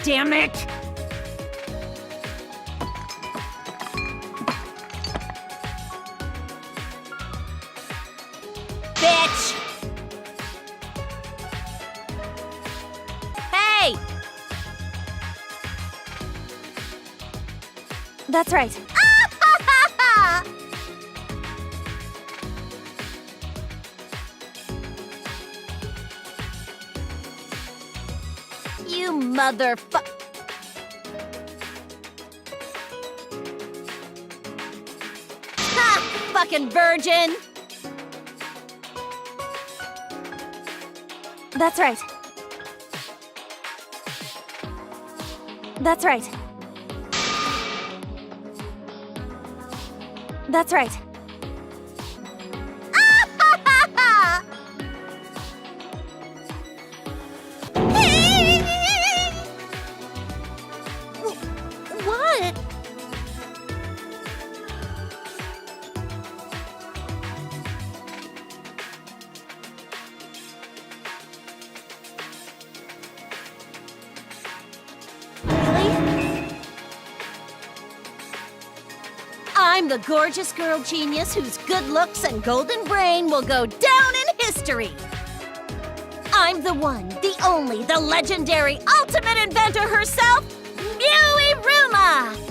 damn it! Bitch! Hey! That's right. You motherfuck... Ha! Fucking virgin! That's right. That's right. That's right. What? I'm the gorgeous girl genius whose good looks and golden brain will go down in history. I'm the one, the only, the legendary ultimate inventor herself, Ms.Yukizome!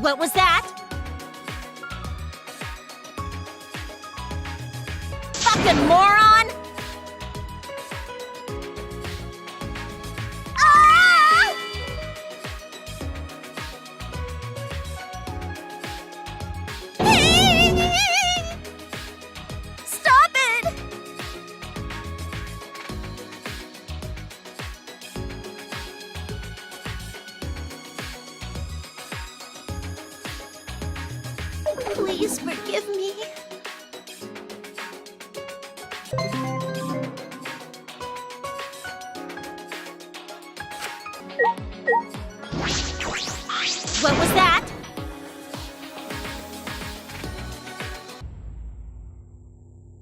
What was that? Fucking moron! Ah! Stop it! Please forgive me. What was that?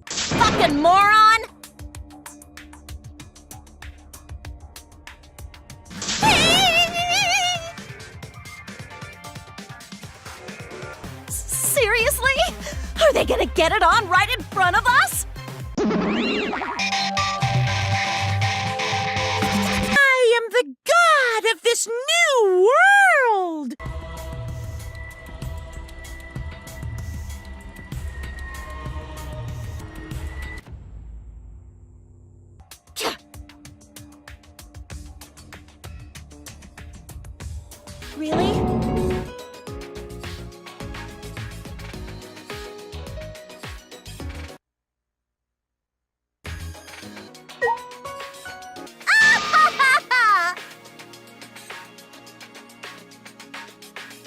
Fucking moron! Seriously? Are they gonna get it on right in front of us? I am the god of this new world! Really?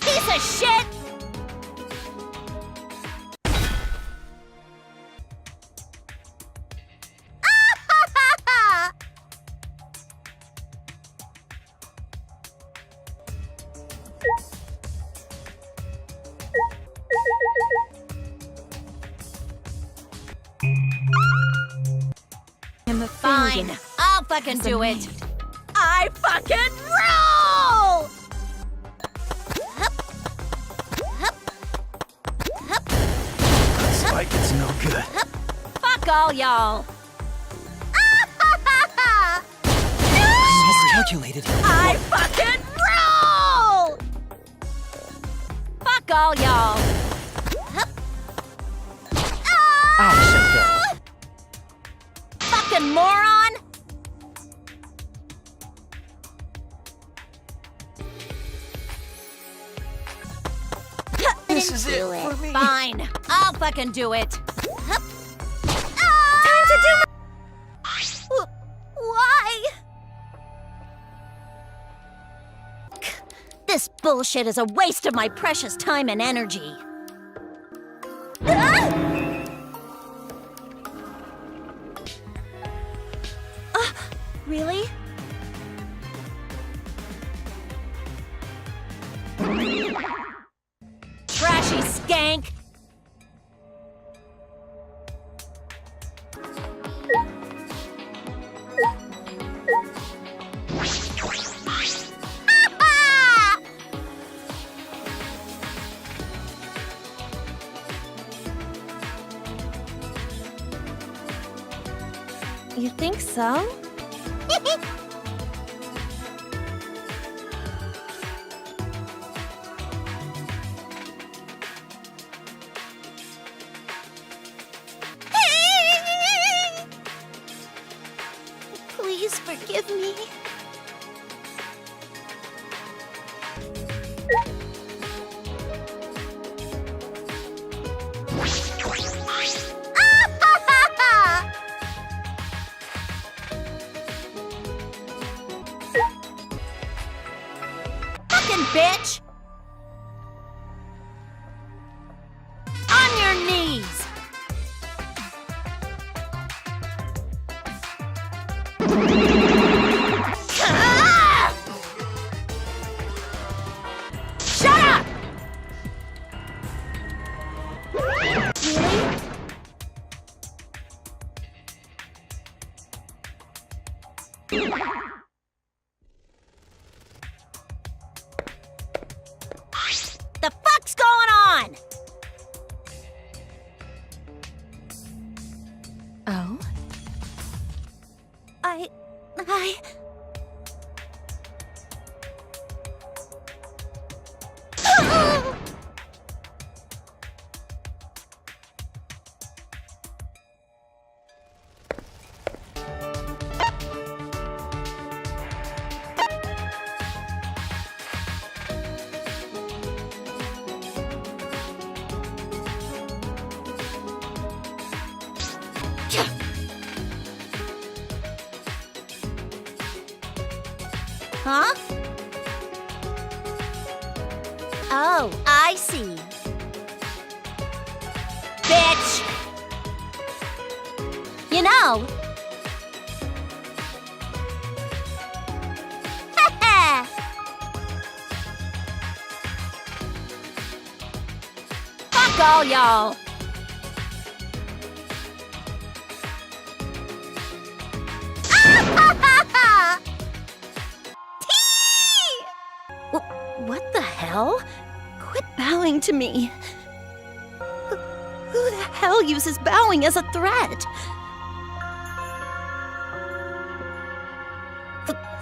Piece of shit! Fine, I'll fucking do it. I fucking roll! Looks like it's no good. Fuck all y'all. Miscalculated. I fucking roll! Fuck all y'all. Fucking moron! This is it for me. Fine, I'll fucking do it. Time to do Why? This bullshit is a waste of my precious time and energy. Ah! Really? Trashy skank! You think so? Please forgive me. Fucking bitch! On your knees! Ah! Shut up! Really? The fuck's going on? Oh? I... Huh? Oh, I see. Bitch! You know... Fuck all y'all! What the hell? Quit bowing to me. Who the hell uses bowing as a threat?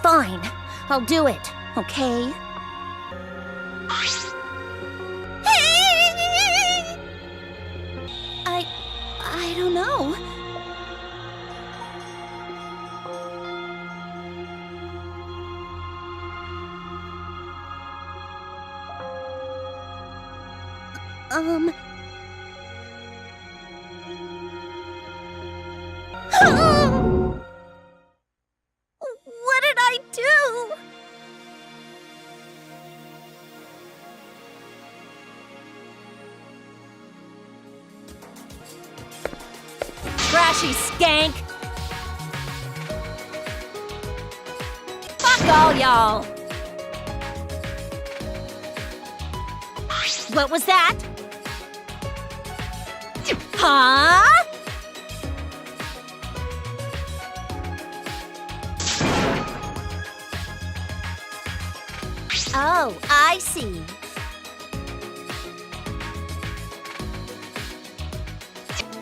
Fine, I'll do it, okay? I don't know. What did I do? Trashy skank! Fuck all y'all! What was that? Huh? Oh, I see.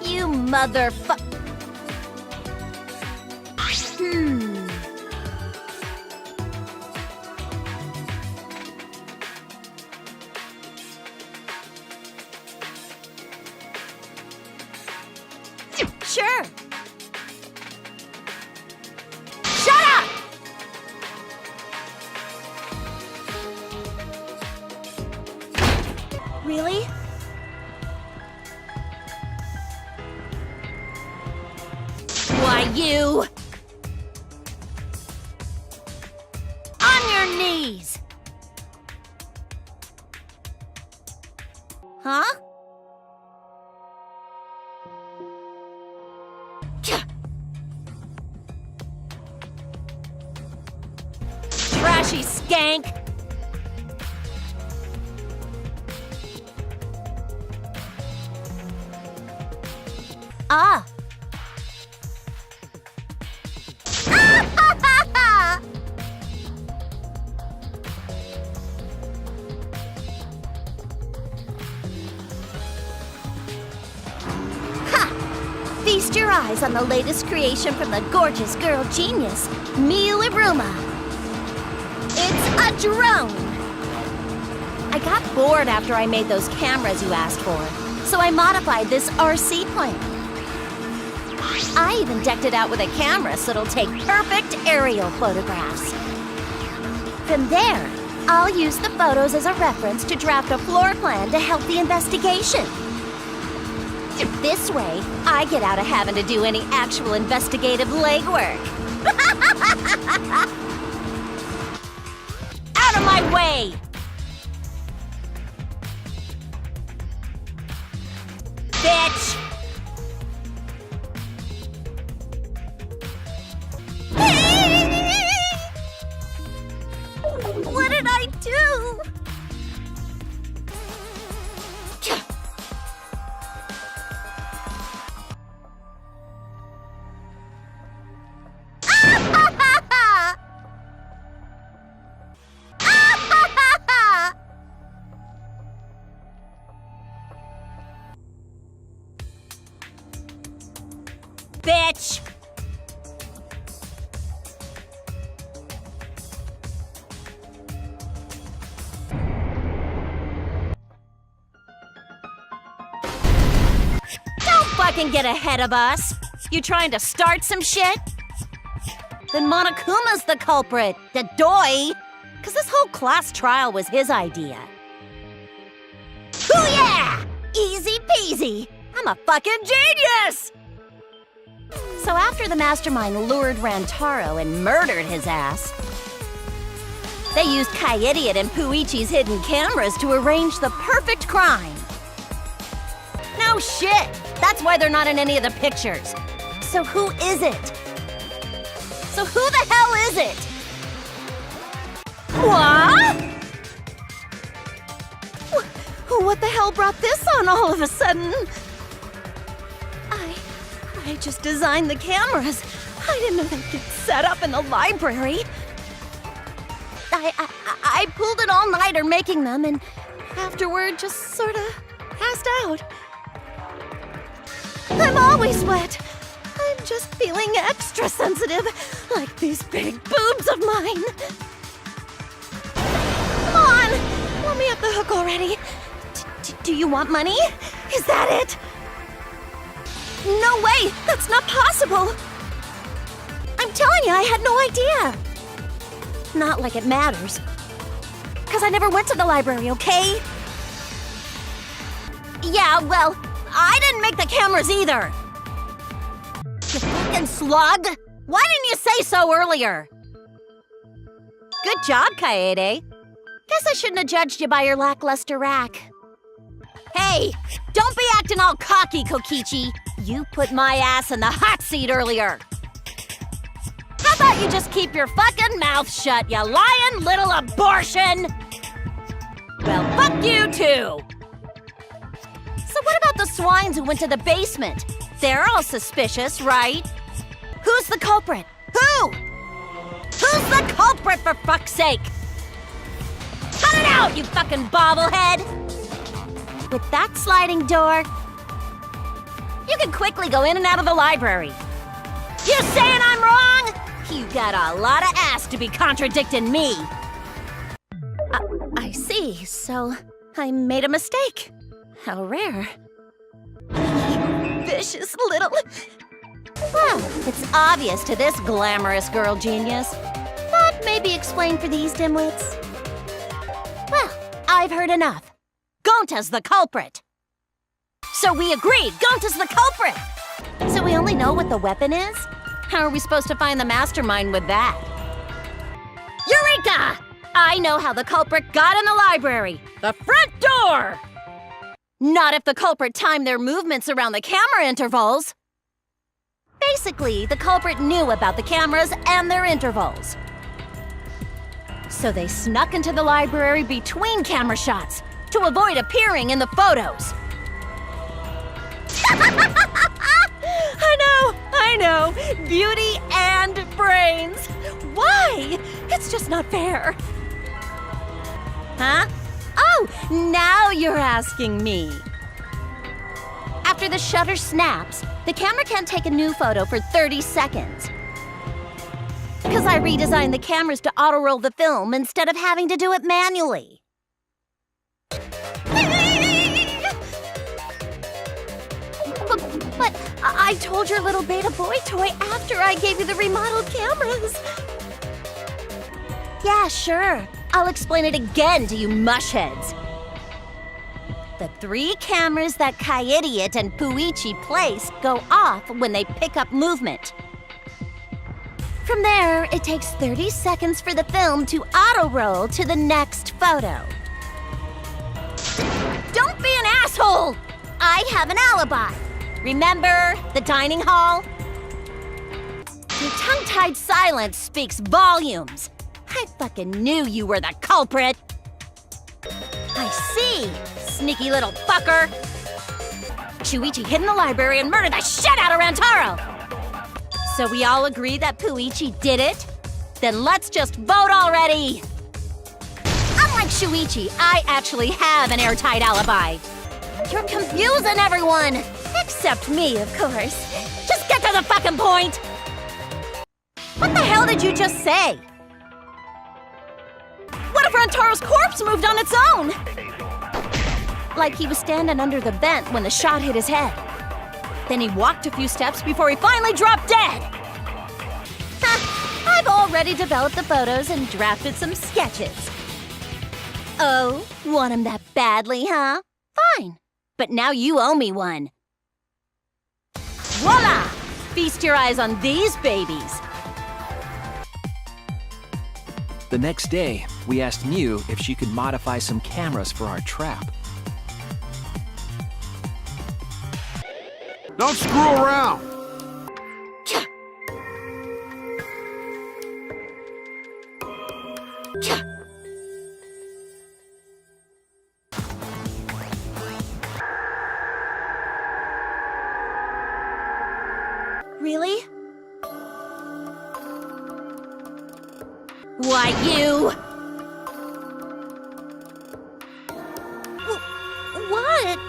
You motherfuck... Sure. Shut up! Really? Why, you! On your knees! Trashy skank! Ah! Feast your eyes on the latest creation from the gorgeous girl genius, Ouma. It's a drone! I got bored after I made those cameras you asked for, so I modified this RC plane. I even decked it out with a camera so it'll take perfect aerial photographs. From there, I'll use the photos as a reference to draft a floor plan to help the investigation. This way, I get out of having to do any actual investigative legwork. Out of my way! Bitch! What did I do? Bitch! Don't fucking get ahead of us! You trying to start some shit? Then Monokuma's the culprit, the doy! Cause this whole class trial was his idea. Hoo yeah! Easy peasy! I'm a fucking genius! So after the mastermind lured Rantaro and murdered his ass, they used Kai-Idiot and Puichi's hidden cameras to arrange the perfect crime. No shit! That's why they're not in any of the pictures. So who is it? So who the hell is it? What? What the hell brought this on all of a sudden? I just designed the cameras. I didn't know they'd get set up in the library. I pulled an all-nighter making them and afterward just sort of passed out. I'm always wet. I'm just feeling extra sensitive, like these big boobs of mine. Come on, let me off the hook already. Do you want money? Is that it? No way! That's not possible! I'm telling you, I had no idea! Not like it matters. Because I never went to the library, okay? Yeah, well, I didn't make the cameras either! You fucking slug! Why didn't you say so earlier? Good job, Kaede. Guess I shouldn't have judged you by your lackluster rack. Hey! Don't be acting all cocky, Kokichi! You put my ass in the hot seat earlier. How about you just keep your fucking mouth shut, you lying little abortion? Well, fuck you too. So what about the swines who went to the basement? They're all suspicious, right? Who's the culprit? Who? Who's the culprit, for fuck's sake? Cut it out, you fucking bobblehead! With that sliding door, you can quickly go in and out of the library. You saying I'm wrong? You got a lot of ass to be contradicting me. I see, so I made a mistake. How rare. You vicious little... Well, it's obvious to this glamorous girl genius. But maybe explain for these dimwits. Well, I've heard enough. Gonta's the culprit. So we agree, Gonta's the culprit! So we only know what the weapon is? How are we supposed to find the mastermind with that? Eureka! I know how the culprit got in the library. The front door! Not if the culprit timed their movements around the camera intervals. Basically, the culprit knew about the cameras and their intervals. So they snuck into the library between camera shots to avoid appearing in the photos. I know. Beauty and brains. Why? It's just not fair. Huh? Oh, now you're asking me. After the shutter snaps, the camera can't take a new photo for 30 seconds. Because I redesigned the cameras to auto-roll the film instead of having to do it manually. But I told your little beta boy toy after I gave you the remodeled cameras. Yeah, sure. I'll explain it again to you mushheads. The 3 cameras that Kaidiot and Puichi placed go off when they pick up movement. From there, it takes 30 seconds for the film to auto-roll to the next photo. Don't be an asshole! I have an alibi. Remember the dining hall? Your tongue-tied silence speaks volumes. I fucking knew you were the culprit. I see, sneaky little fucker. Shuichi hid in the library and murdered the shit out of Rantaro. So we all agree that Puichi did it? Then let's just vote already! Unlike Shuichi, I actually have an airtight alibi. You're confusing everyone! Except me, of course. Just get to the fucking point! What the hell did you just say? What if Rantaro's corpse moved on its own? Like he was standing under the vent when the shot hit his head. Then he walked a few steps before he finally dropped dead. Ha! I've already developed the photos and drafted some sketches. Oh, want him that badly, huh? Fine. But now you owe me one. Voila! Feast your eyes on these babies. The next day, we asked Mew if she could modify some cameras for our trap. Don't screw around! Really? Why, you? What?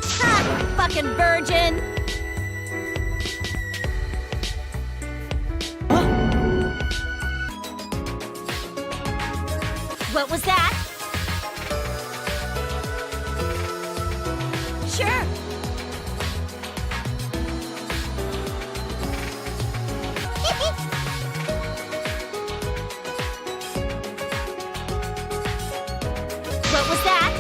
Ha! Fucking virgin! What was that? Sure. What was that?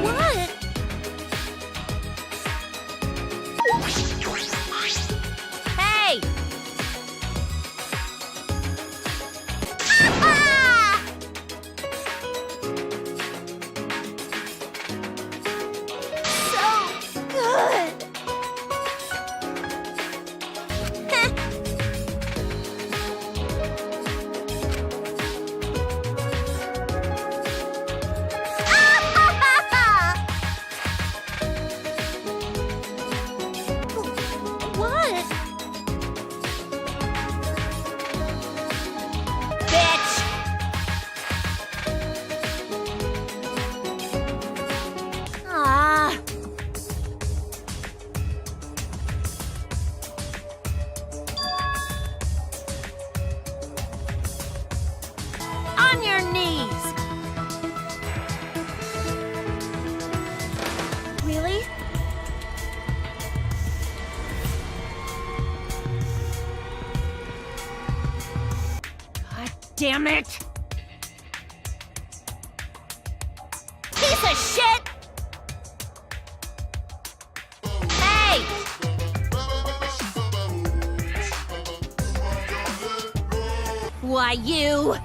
What? Hey! Ah! So good! What? Bitch! Ah. On your knees! Really? God damn it! Piece of shit! Why, you...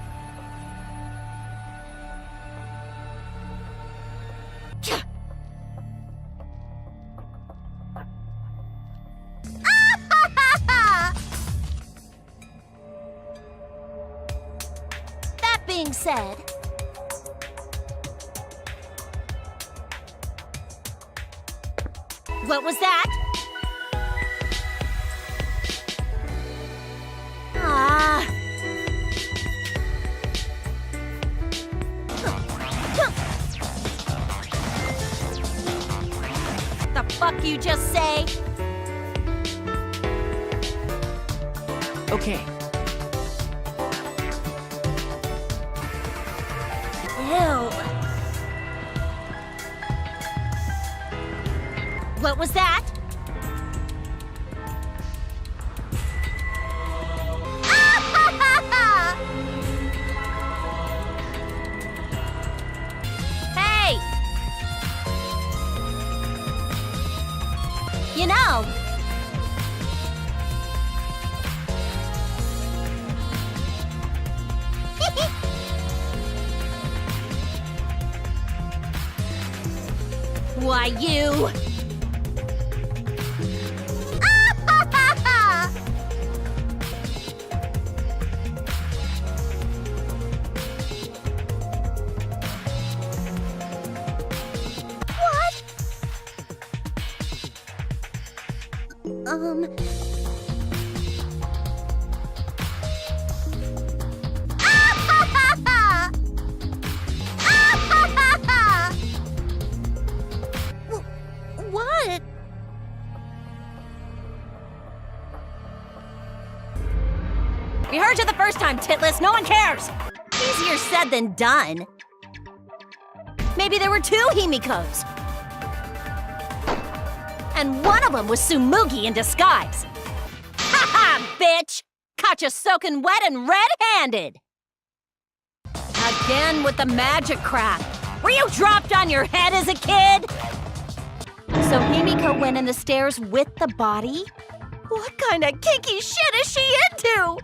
That being said... What was that? Ah... The fuck you just say? Okay, Ew. What was that? Hey! You know... Why, you... What? What? We heard you the first time, Titless. No one cares. Easier said than done. Maybe there were 2 Himikos. And one of them was Tsumugi in disguise. Ha ha, bitch! Caught you soaking wet and red-handed. Again with the magic crap. Were you dropped on your head as a kid? So Himiko went in the stairs with the body? What kind of kinky shit is she into?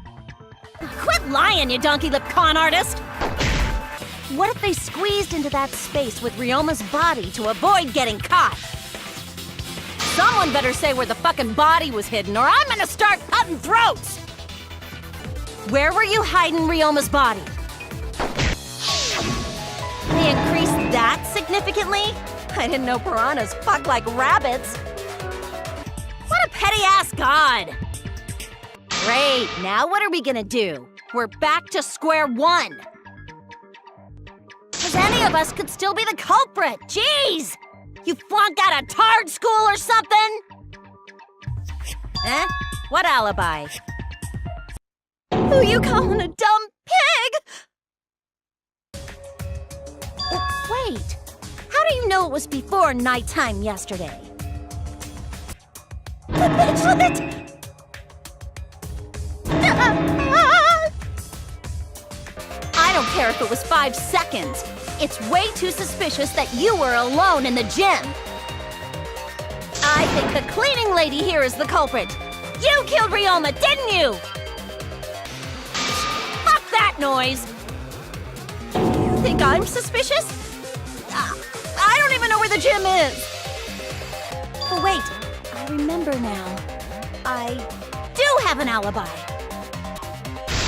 Quit lying, you donkey-lipped con artist! What if they squeezed into that space with Ryoma's body to avoid getting caught? Someone better say where the fucking body was hidden, or I'm gonna start cutting throats! Where were you hiding Ryoma's body? They increased that significantly? I didn't know piranhas fuck like rabbits. What a petty-ass god! Great, now what are we gonna do? We're back to square one. Because any of us could still be the culprit. Jeez! You flunked out of tard school or something? Eh? What alibi? Who you calling a dumb pig? Wait, how do you know it was before nighttime yesterday? The bitch with it! I don't care if it was 5 seconds. It's way too suspicious that you were alone in the gym. I think the cleaning lady here is the culprit. You killed Ryoma, didn't you? Fuck that noise! You think I'm suspicious? I don't even know where the gym is. Oh wait, I remember now. I do have an alibi.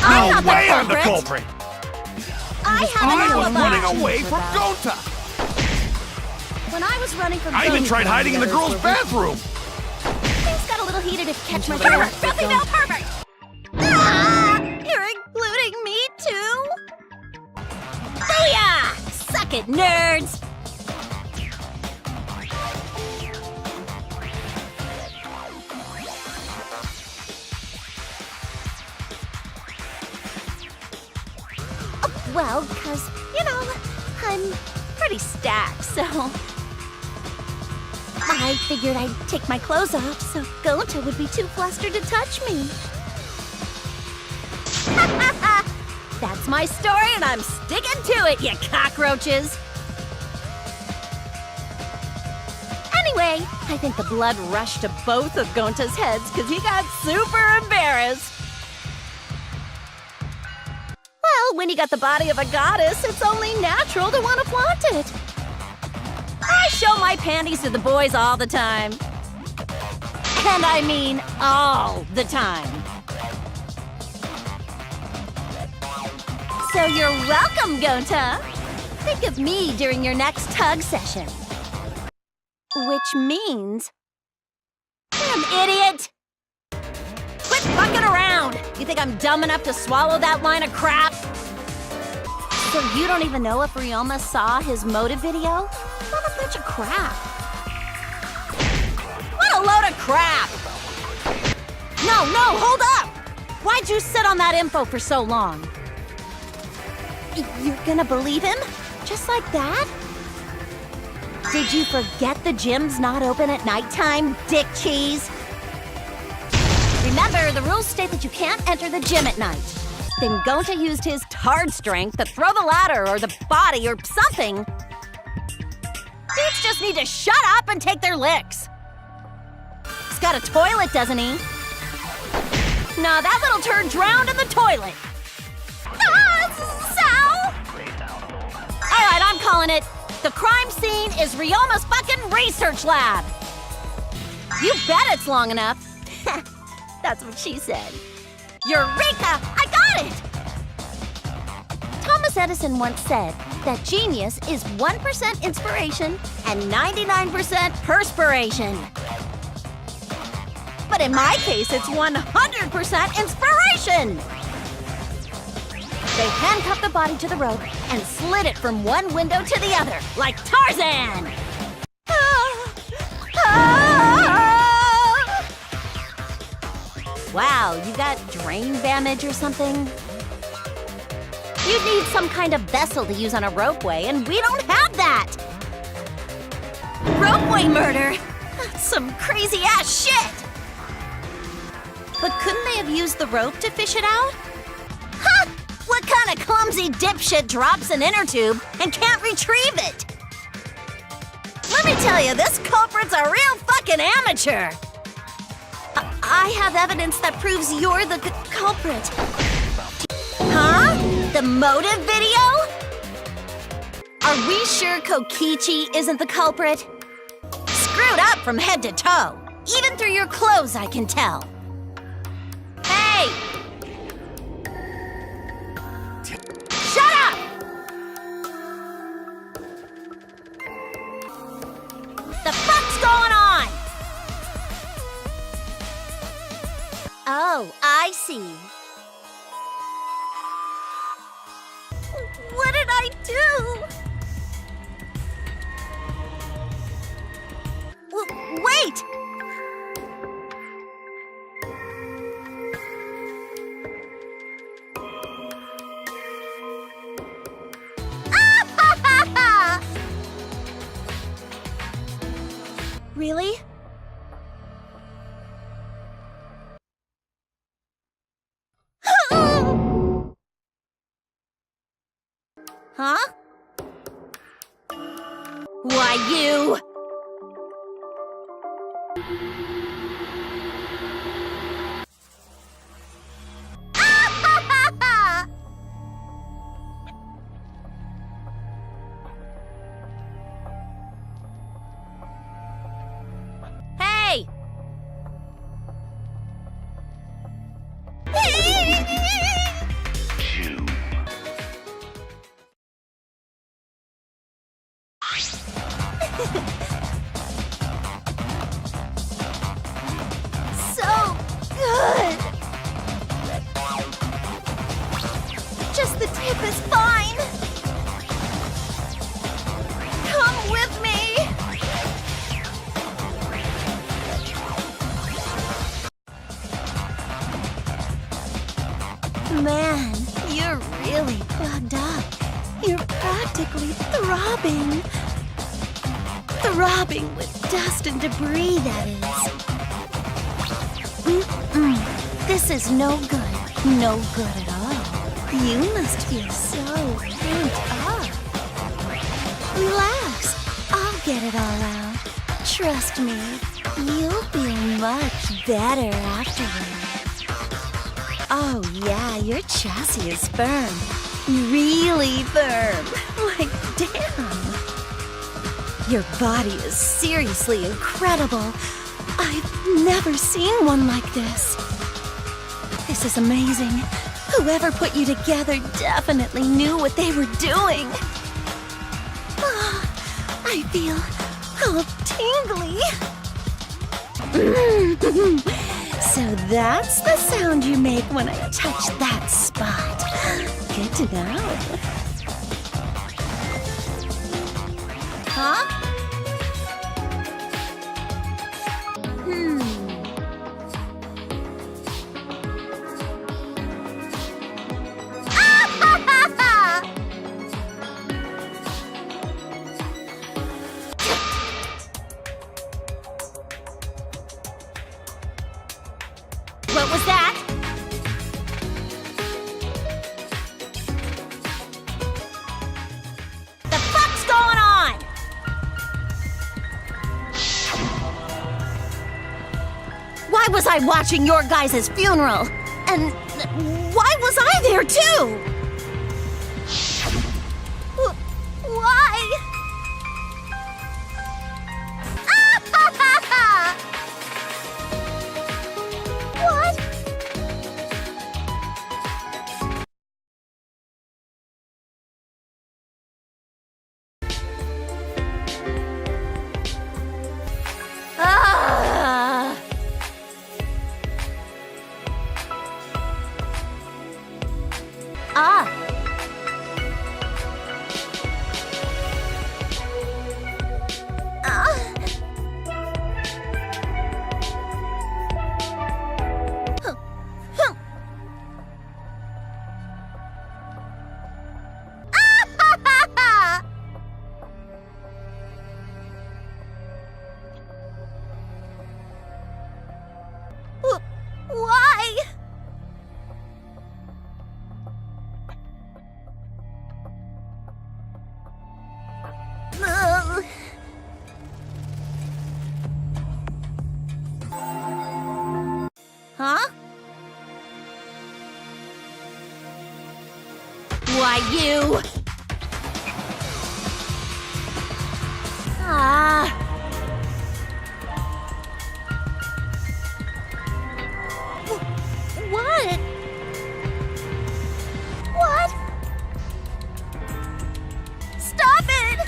I'm not the culprit. I have an alibi. I was running away from Gonta! When I was running from I even tried hiding in the girls' bathroom! Things got a little heated if you catch my drift. Filthy male pervert! Ah! You're including me too? Booyah! Suck it, nerds! Well, because, you know, I'm pretty stacked, so... I figured I'd take my clothes off so Gonta would be too flustered to touch me. That's my story and I'm sticking to it, you cockroaches! Anyway, I think the blood rushed to both of Gonta's heads because he got super embarrassed. Well, when you got the body of a goddess, it's only natural to want to flaunt it. I show my panties to the boys all the time. And I mean all the time. So you're welcome, Gonta. Think of me during your next tug session. Which means... Damn idiot! Quit fucking around! You think I'm dumb enough to swallow that line of crap? So you don't even know if Ryoma saw his motive video? What a bunch of crap. What a load of crap! No, hold up! Why'd you sit on that info for so long? You're gonna believe him? Just like that? Did you forget the gym's not open at nighttime, dick cheese? Remember, the rules state that you can't enter the gym at night. Then Gonta used his tard strength to throw the ladder or the body or something. Dudes just need to shut up and take their licks. He's got a toilet, doesn't he? Nah, that little turd drowned in the toilet. Sal! All right, I'm calling it. The crime scene is Ryoma's fucking research lab. You bet it's long enough. That's what she said. Eureka! I got it! Thomas Edison once said that genius is 1% inspiration and 99% perspiration. But in my case, it's 100% inspiration! They handcuffed the body to the rope and slid it from one window to the other, like Tarzan! Wow, you got drain damage or something? You'd need some kind of vessel to use on a ropeway, and we don't have that! Ropeway murder? That's some crazy-ass shit! But couldn't they have used the rope to fish it out? Huh! What kind of clumsy dipshit drops an inner tube and can't retrieve it? Let me tell you, this culprit's a real fucking amateur! I have evidence that proves you're the culprit. Huh? The motive video? Are we sure Kokichi isn't the culprit? Screwed up from head to toe. Even through your clothes, I can tell. Hey! Shut up! The fuck's going on? Oh, I see. What did I do? Wait! Really? Huh? Why, you! Hey! So good! Just the tip is fine! Come with me! Man, you're really plugged up. You're practically throbbing. Throbbing with dust and debris, that is. This is no good. No good at all. You must feel so pent up. Relax. I'll get it all out. Trust me. You'll feel much better afterward. Oh, yeah, your chassis is firm. really firm. Like, damn. Your body is seriously incredible. I've never seen one like this. This is amazing. Whoever put you together definitely knew what they were doing. Ah, I feel all tingly. So that's the sound you make when I touch that spot. Good to know. Huh? What was that? The fuck's going on? Why was I watching your guys' funeral? And why was I there too? Why? What? Why? Huh? Why, you? What? What? Stop it!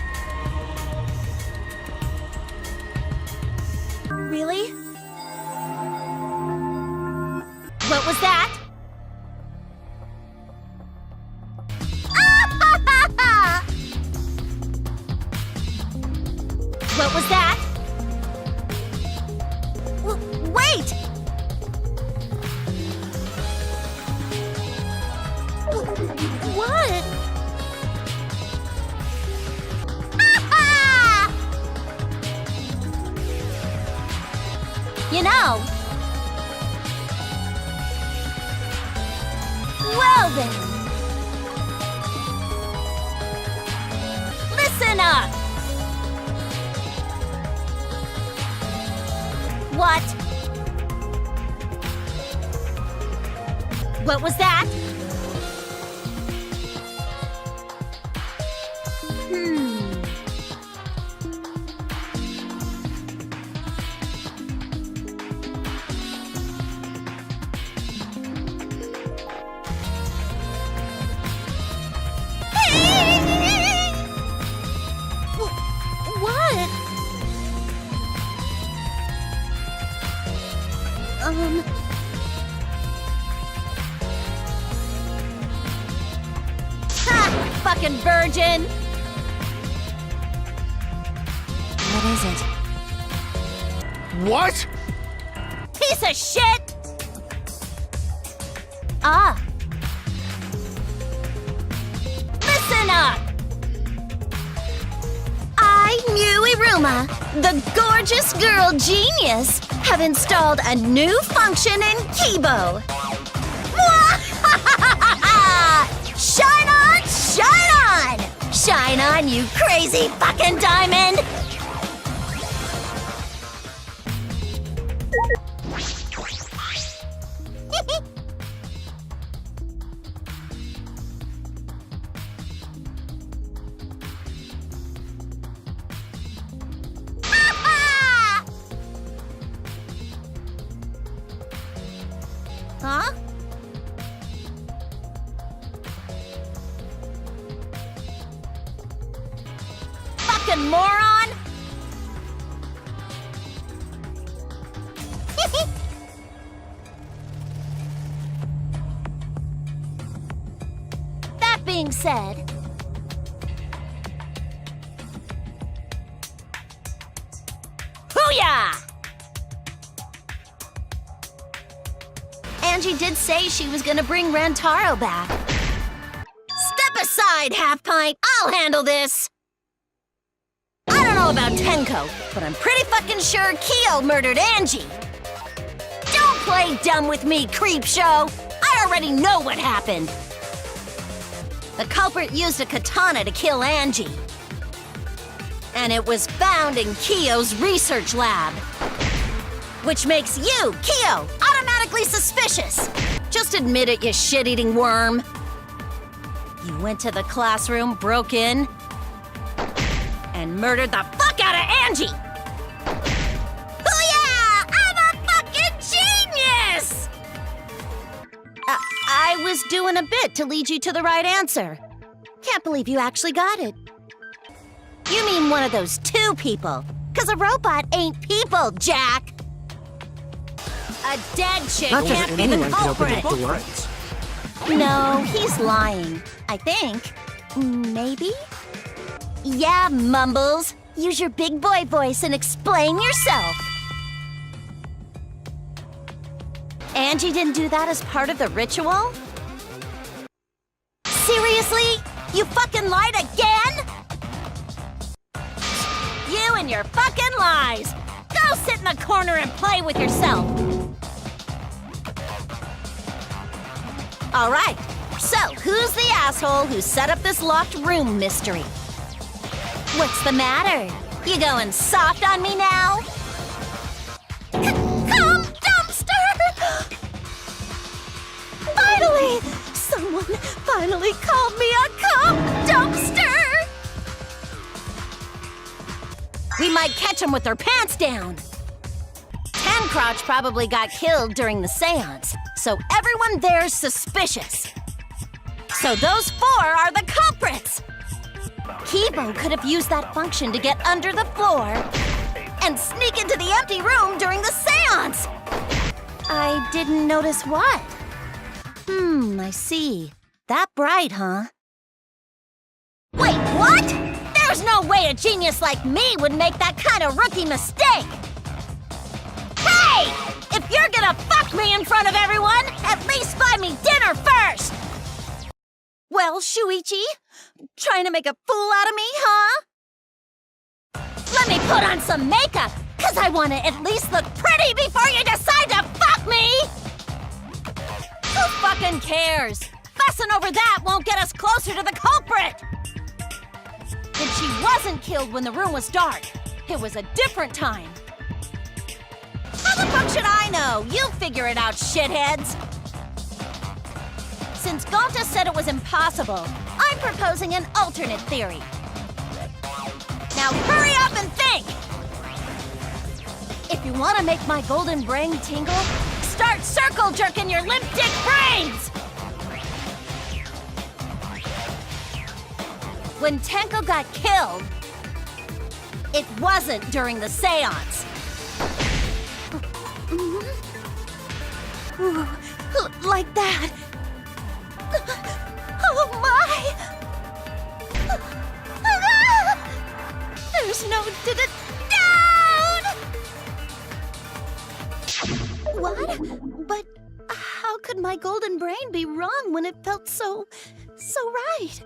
Really? What was that? What was that? Wait! What? You know. Well then. Listen up. What? What was that? What? Ha! Fucking virgin! What is it? What? Piece of shit! Ah. Listen up! I, Ouma, the gorgeous girl genius, have installed a new function in Kibo. Shine on, shine on! Shine on, you crazy fucking diamond! being said, Booyah! Angie did say she was gonna bring Rantaro back. Step aside, Half Pint. I'll handle this. I don't know about Tenko, but I'm pretty fucking sure Kyo murdered Angie. Don't play dumb with me, Creepshow. I already know what happened. The culprit used a katana to kill Angie. And it was found in Kyo's research lab. Which makes you, Kyo, automatically suspicious. Just admit it, you shit-eating worm. You went to the classroom, broke in, and murdered the fuck out of Angie! Booyah! I'm a fucking genius! I was doing a bit to lead you to the right answer. Can't believe you actually got it. You mean one of those two people, 'cause a robot ain't people, Jack! A dead chick Not just can't be the anyone can open culprit! the doors. No, he's lying. I think. Maybe? Yeah, Mumbles. Use your big boy voice and explain yourself. Angie didn't do that as part of the ritual? Seriously? You fucking lied again? You and your fucking lies! Go sit in the corner and play with yourself! All right, so who's the asshole who set up this locked room mystery? What's the matter? You going soft on me now? Come, dumpster! Finally! Someone finally called me a cum dumpster! We might catch them with their pants down. Tencrouch probably got killed during the seance, so everyone there's suspicious. So those four are the culprits! Kibo could have used that function to get under the floor and sneak into the empty room during the seance! I didn't notice what? I see. That bright, huh? Wait, what? There's no way a genius like me would make that kind of rookie mistake! Hey! If you're gonna fuck me in front of everyone, at least buy me dinner first! Well, Shuichi, trying to make a fool out of me, huh? Let me put on some makeup, 'cause I want to at least look pretty before you decide to fuck me! Who fucking cares? Fussing over that won't get us closer to the culprit! And she wasn't killed when the room was dark. It was a different time. How the fuck should I know? You figure it out, shitheads! Since Gonta said it was impossible, I'm proposing an alternate theory. Now hurry up and think! If you want to make my golden brain tingle, start circle jerking your limp dick brains! When Tenko got killed, it wasn't during the seance. Ooh, like that. Oh my! There's no down! What? But how could my golden brain be wrong when it felt so right?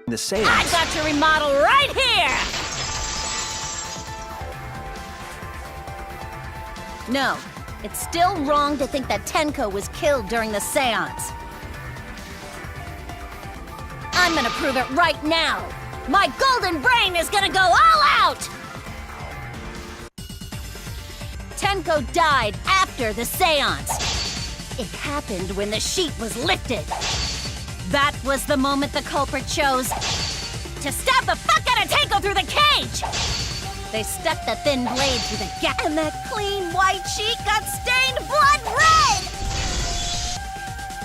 The seance. I got your remodel right here! No, it's still wrong to think that Tenko was killed during the seance. I'm gonna prove it right now. My golden brain is gonna go all out! Tenko died after the seance. It happened when the sheet was lifted. That was the moment the culprit chose to stab the fuck out of Tenko through the cage! They stuck the thin blade through the gap, and that clean white sheet got stained blood red!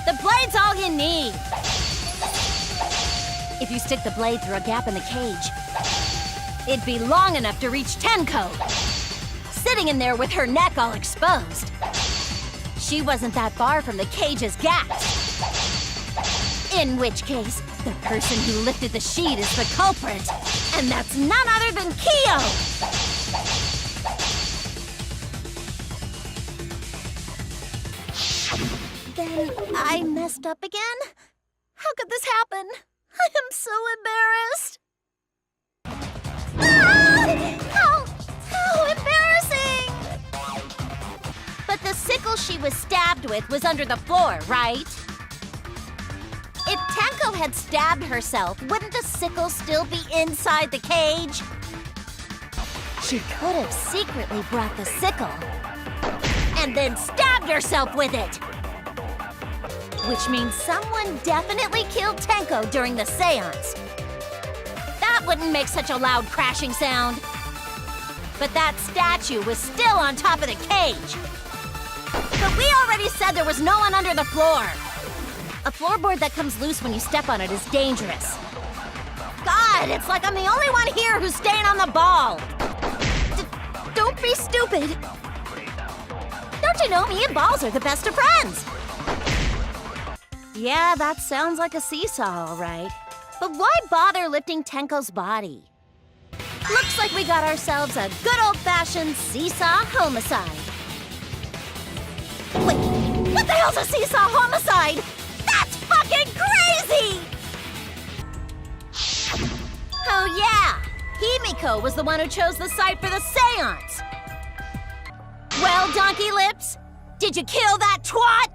The blade's all you need. If you stick the blade through a gap in the cage, it'd be long enough to reach Tenko, sitting in there with her neck all exposed. She wasn't that far from the cage's gaps. In which case, the person who lifted the sheet is the culprit. And that's none other than Kyo! Then I messed up again? How could this happen? I am so embarrassed. Ah! How embarrassing! But the sickle she was stabbed with was under the floor, right? If Tenko had stabbed herself, wouldn't the sickle still be inside the cage? She could have secretly brought the sickle and then stabbed herself with it. Which means someone definitely killed Tenko during the seance. That wouldn't make such a loud crashing sound. But that statue was still on top of the cage. But we already said there was no one under the floor. A floorboard that comes loose when you step on it is dangerous. God, it's like I'm the only one here who's staying on the ball. Don't be stupid. Don't you know me and balls are the best of friends? Yeah, that sounds like a seesaw, all right. But why bother lifting Tenko's body? Looks like we got ourselves a good old-fashioned seesaw homicide. Wait, what the hell's a seesaw homicide? That's fucking crazy! Oh yeah, Himiko was the one who chose the site for the seance. Well, Donkey Lips, did you kill that twat?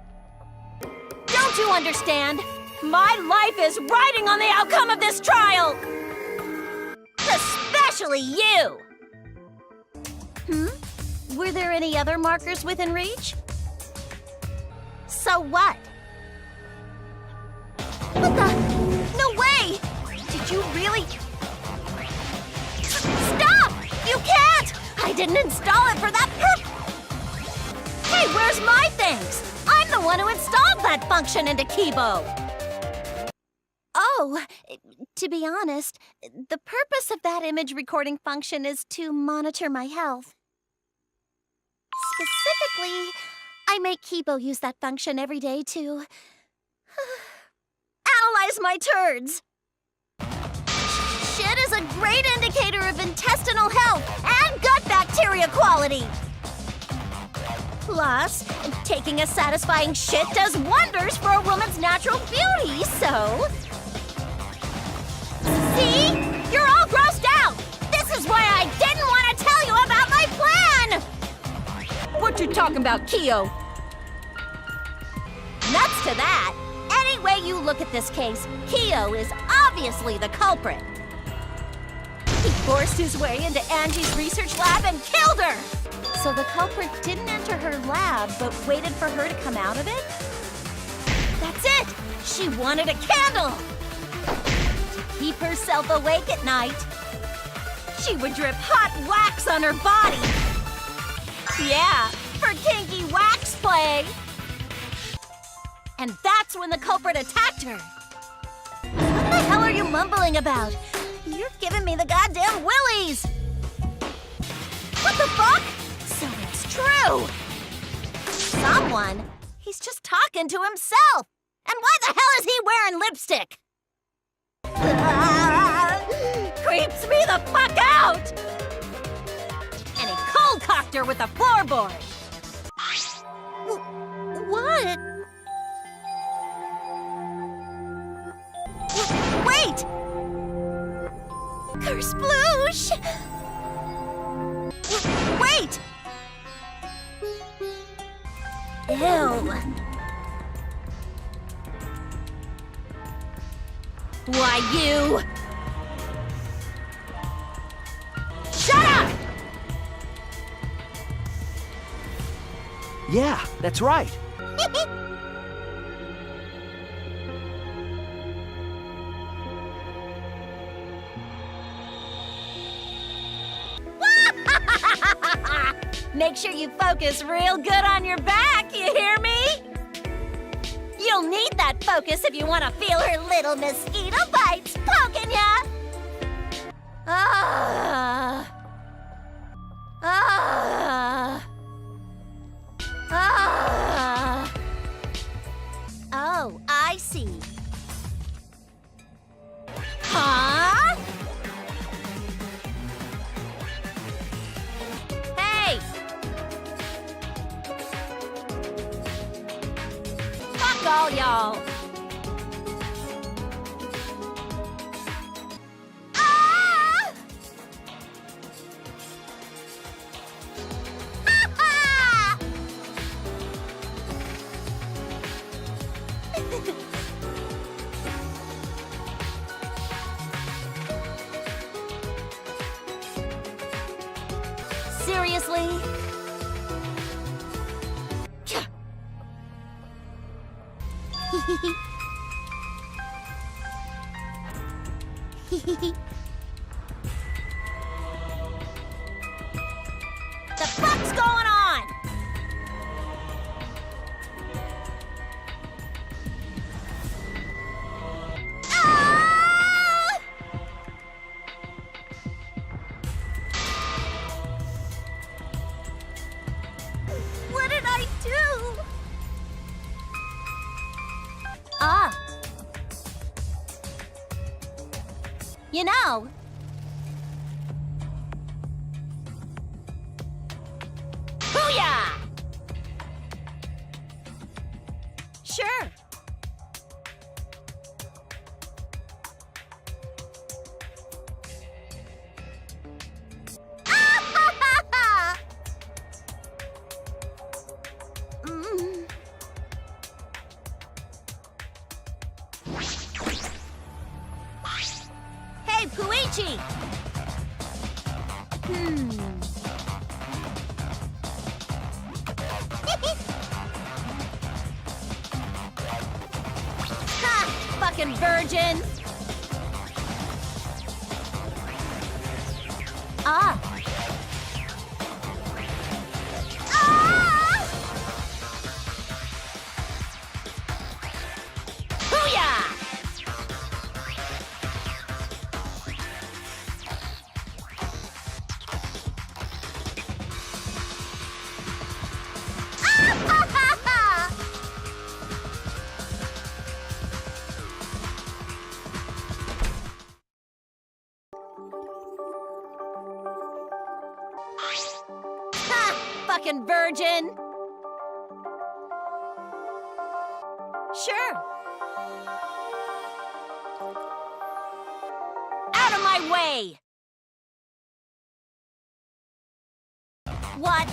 Don't you understand? My life is riding on the outcome of this trial! Especially you! Were there any other markers within reach? So what? What the? No way! Did you really? Stop! You can't! I didn't install it for that Hey, where's my things? I'm the one who installed that function into Kibo! Oh, to be honest, the purpose of that image recording function is to monitor my health. Specifically, I make Kibo use that function every day to analyze my turds. Shit is a great indicator of intestinal health and gut bacteria quality. Plus, taking a satisfying shit does wonders for a woman's natural beauty, so... See? You're all grossed out! This is why I didn't want to tell you about my plan! What you talking about, Kyo? Nuts to that! Any way you look at this case, Kyo is obviously the culprit. He forced his way into Angie's research lab and killed her! So the culprit didn't enter her lab, but waited for her to come out of it? That's it! She wanted a candle! To keep herself awake at night, she would drip hot wax on her body. Yeah, for kinky wax play! And that's when the culprit attacked her. What the hell are you mumbling about? You're giving me the goddamn willies! What the fuck? So it's true! Someone? He's just talking to himself! And why the hell is he wearing lipstick? Creeps me the fuck out! And he cold-cocked her with a floorboard! What? Wait! Kersploosh! Wait! Ew. Why, you... Shut up! Yeah, that's right. Make sure you focus real good on your back, you hear me? You'll need that focus if you want to feel her little mosquito bites poking ya! Oh, I see. all y'all. Ah! Ha-ha! Seriously? The fuck's going on? Ah! What did I do? Ah. You know. Booyah! Sure. Ah! Mm. Hey, Puichi! Ha! Fucking virgin! Ah! Ah! Booyah! Ha! Fucking virgin! Sure. Out of my way! What?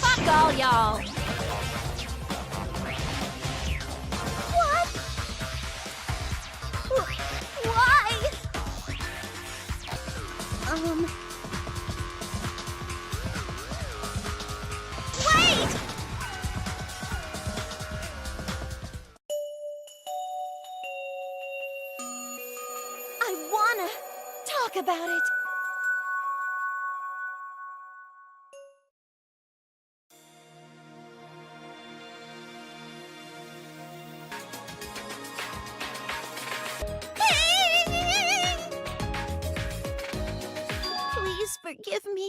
Fuck all y'all. What? Why? Wait! I wanna talk about it. Please forgive me.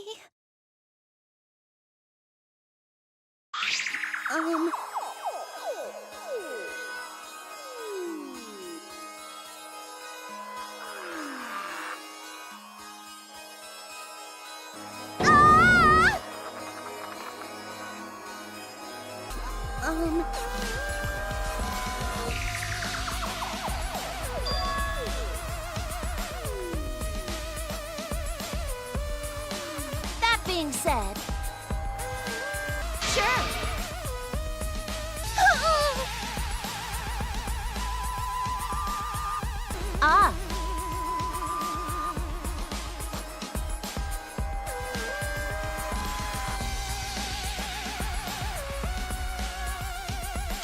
That being said, sure. Ah.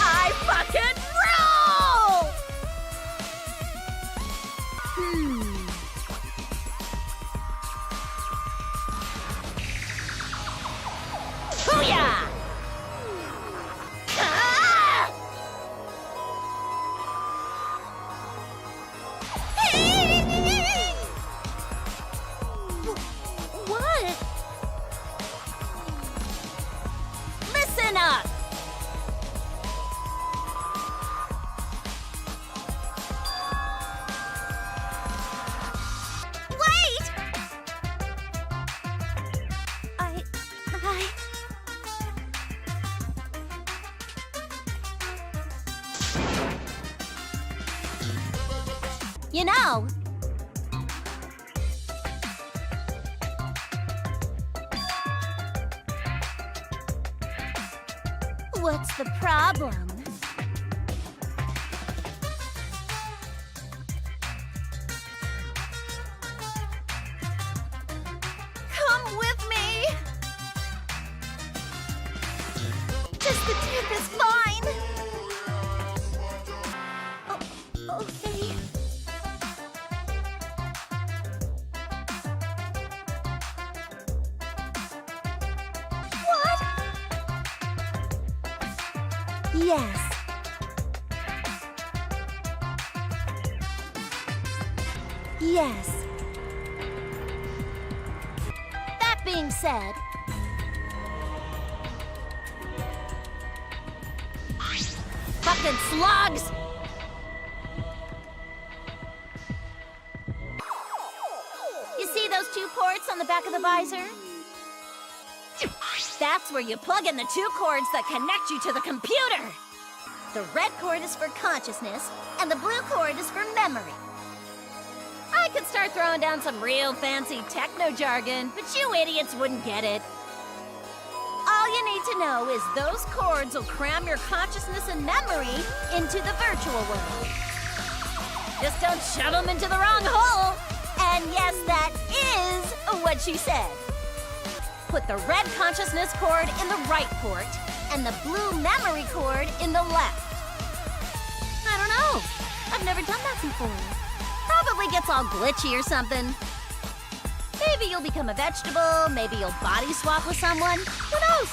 I fucking roll! Booyah! Ah! What? Listen up! try. You know, what's the problem? Come with me. Just the tip is fine. Oh, okay. What? Yes. Yes. That being said, fucking slugs! You see those two ports on the back of the visor? That's where you plug in the two cords that connect you to the computer. The red cord is for consciousness, and the blue cord is for memory. I could start throwing down some real fancy techno jargon, but you idiots wouldn't get it. All you need to know is those cords will cram your consciousness and memory into the virtual world. Just don't shove them into the wrong hole. And yes, that is what she said. Put the red consciousness cord in the right port and the blue memory cord in the left. I don't know. I've never done that before. Probably gets all glitchy or something. Maybe you'll become a vegetable, maybe you'll body swap with someone. Who knows?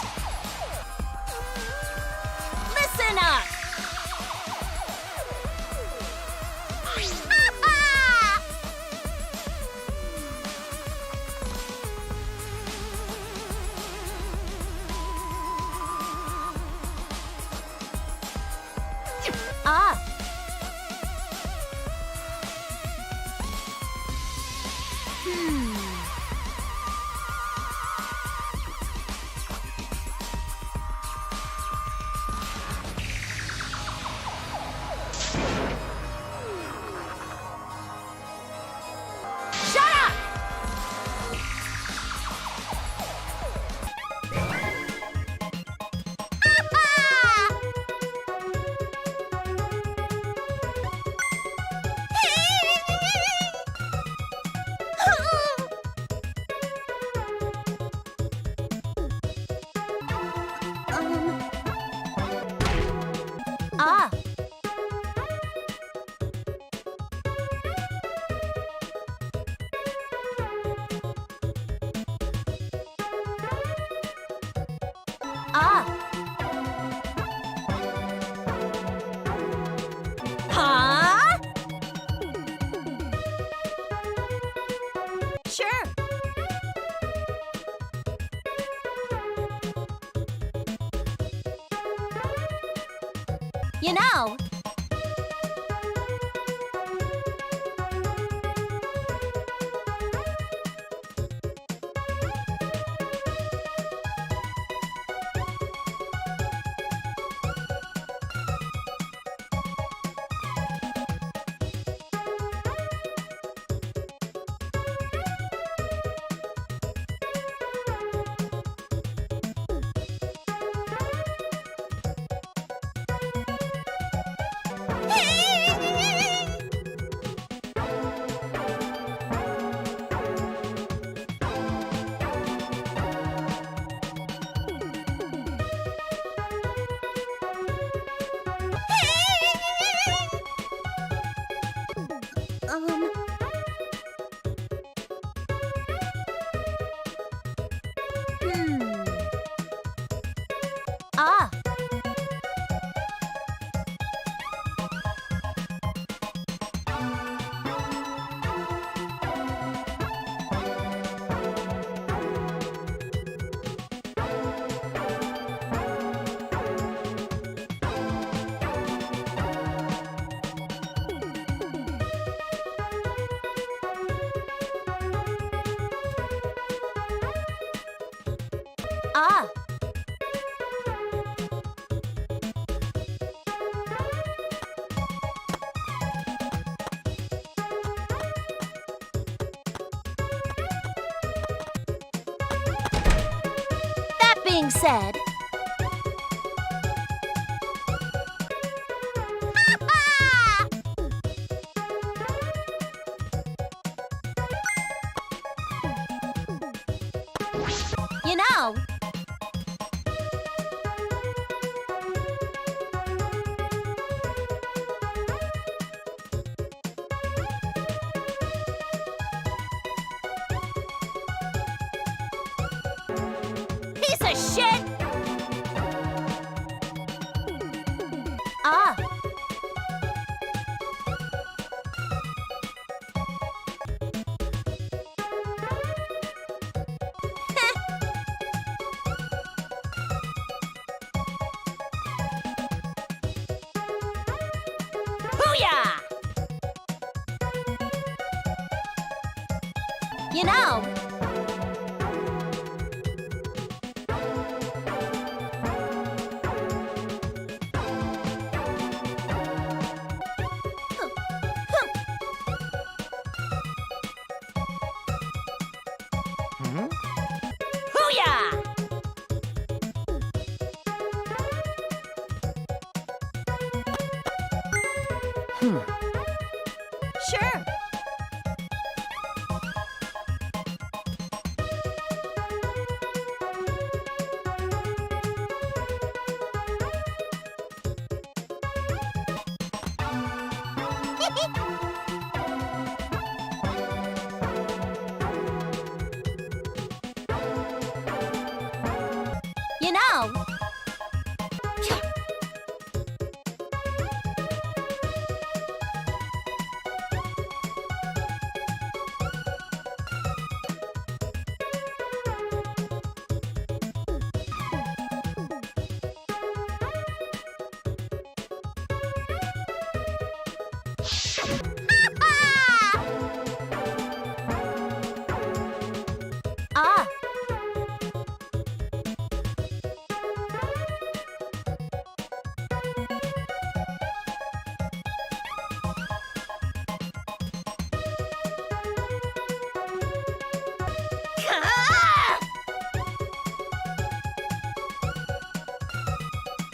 Listen up! Ah! Shut up! Ah! Ah! Huh? Sure. You know, Ah. That being said, you know, piece of shit! Ah. Booyah! You know, booyah! Sure. You know, ah.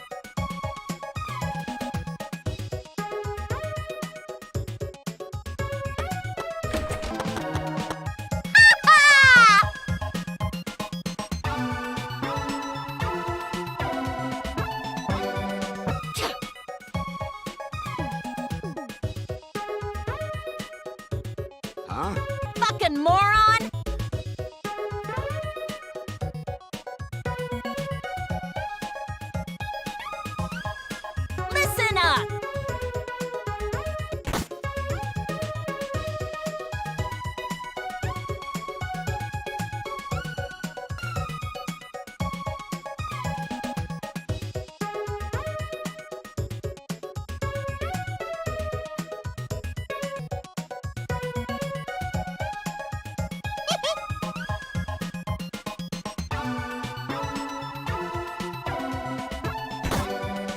Ah! Huh? Fucking moron! Listen up!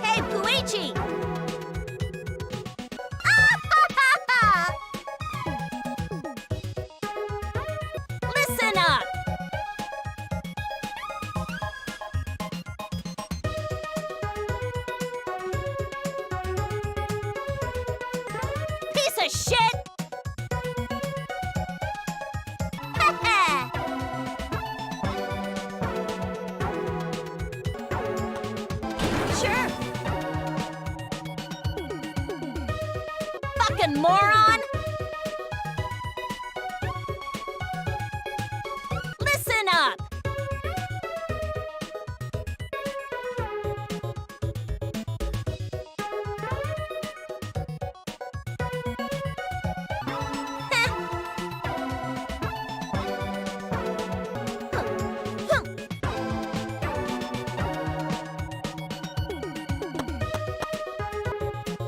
Hey, Puichi! Listen up! Piece of shit! Sure. Fucking moron! Listen up!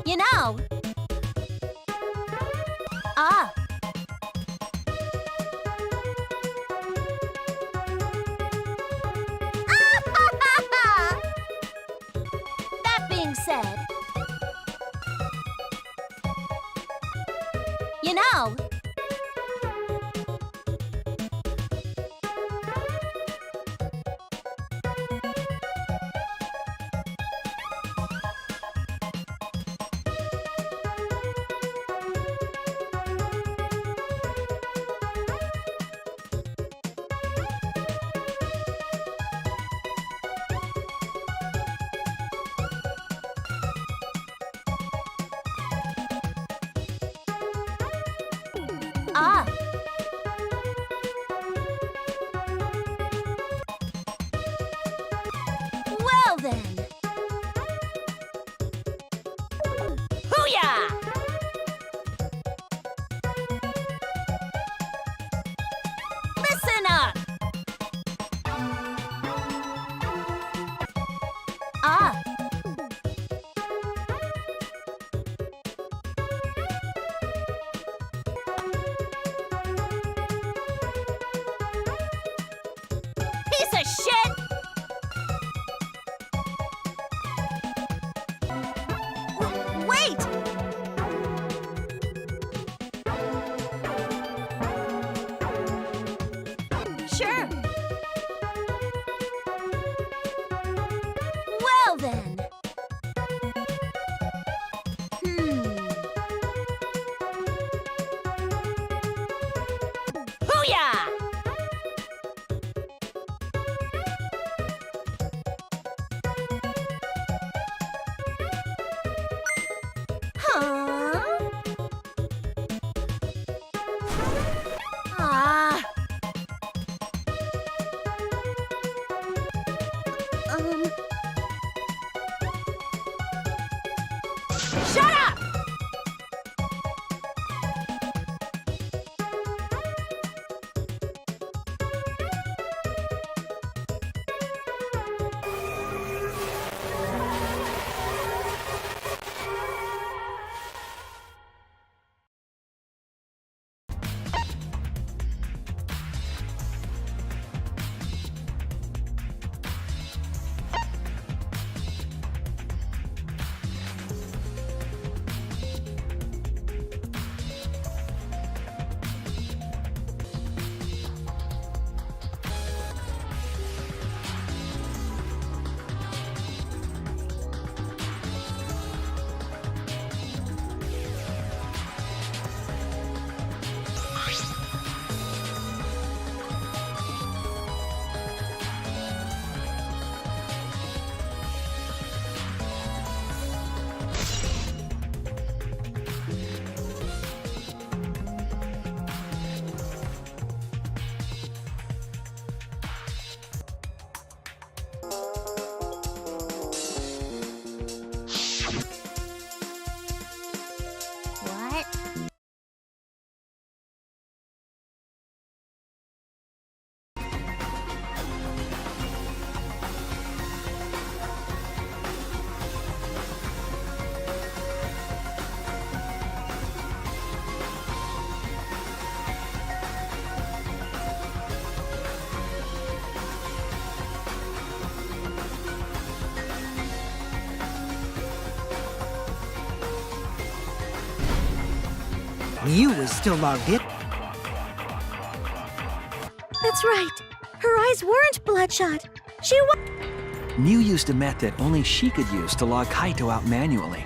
You know, ah. Ah. Well then. Hoo-yah! Listen up! Ah. Piece of shit! Wait! Sure. Well then. Hoo-yah! Huh? Ah. Shut up! What? You was still logged in. That's right. Her eyes weren't bloodshot. She was. Mew used a method only she could use to log Kaito out manually.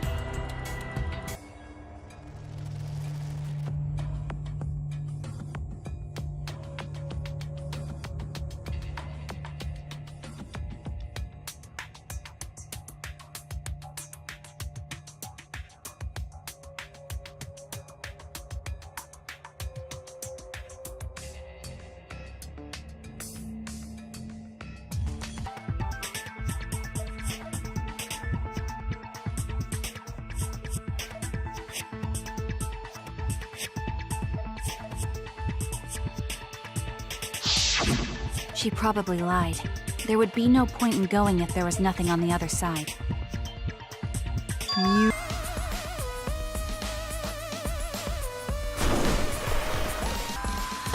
She probably lied. There would be no point in going if there was nothing on the other side.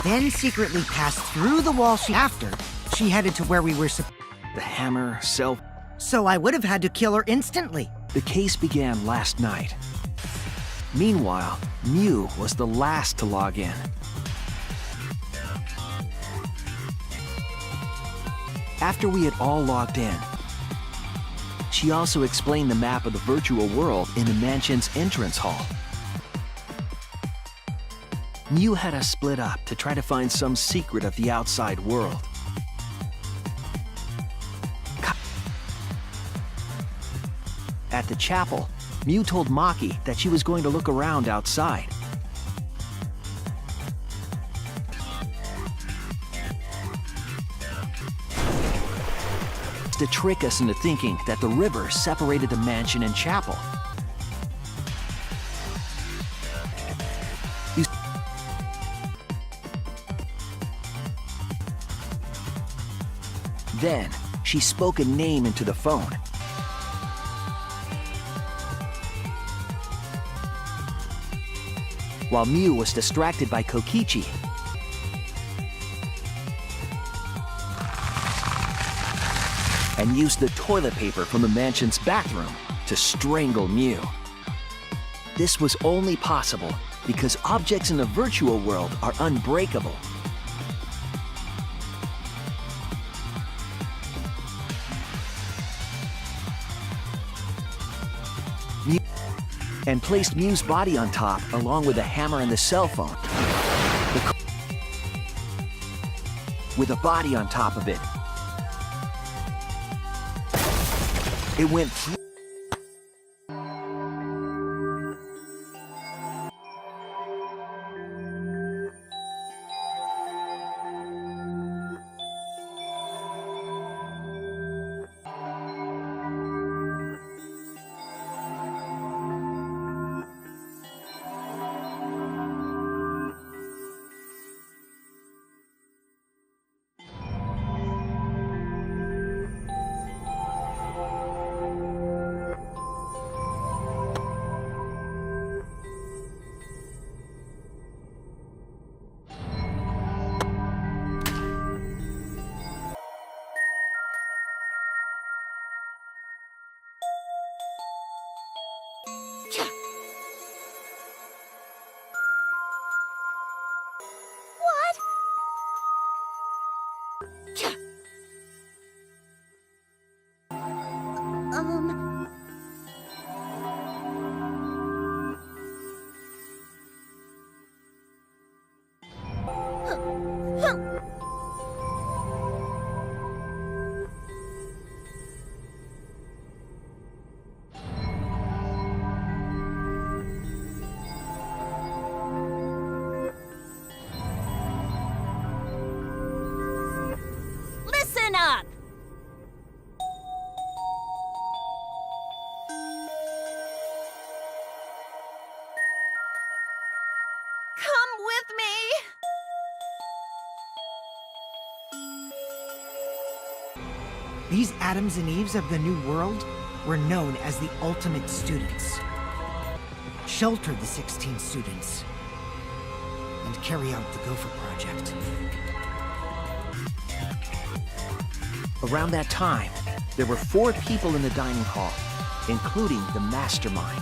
Then secretly passed through the wall after she headed to where we were The hammer, self. So I would have had to kill her instantly. The case began last night. Meanwhile, Mew was the last to log in. After we had all logged in, she also explained the map of the virtual world in the mansion's entrance hall. Mew had us split up to try to find some secret of the outside world. At the chapel, Mew told Maki that she was going to look around outside. to trick us into thinking that the river separated the mansion and chapel. Then, she spoke a name into the phone. While Mew was distracted by Kokichi, and used the toilet paper from the mansion's bathroom to strangle Mew. This was only possible because objects in the virtual world are unbreakable. And placed Mew's body on top along with the hammer and the cell phone. With a body on top of it. It went through. Listen up! Come with me! These Adams and Eves of the New World were known as the ultimate students. Shelter the 16 students and carry out the Gopher Project. Around that time, there were 4 people in the dining hall, including the mastermind.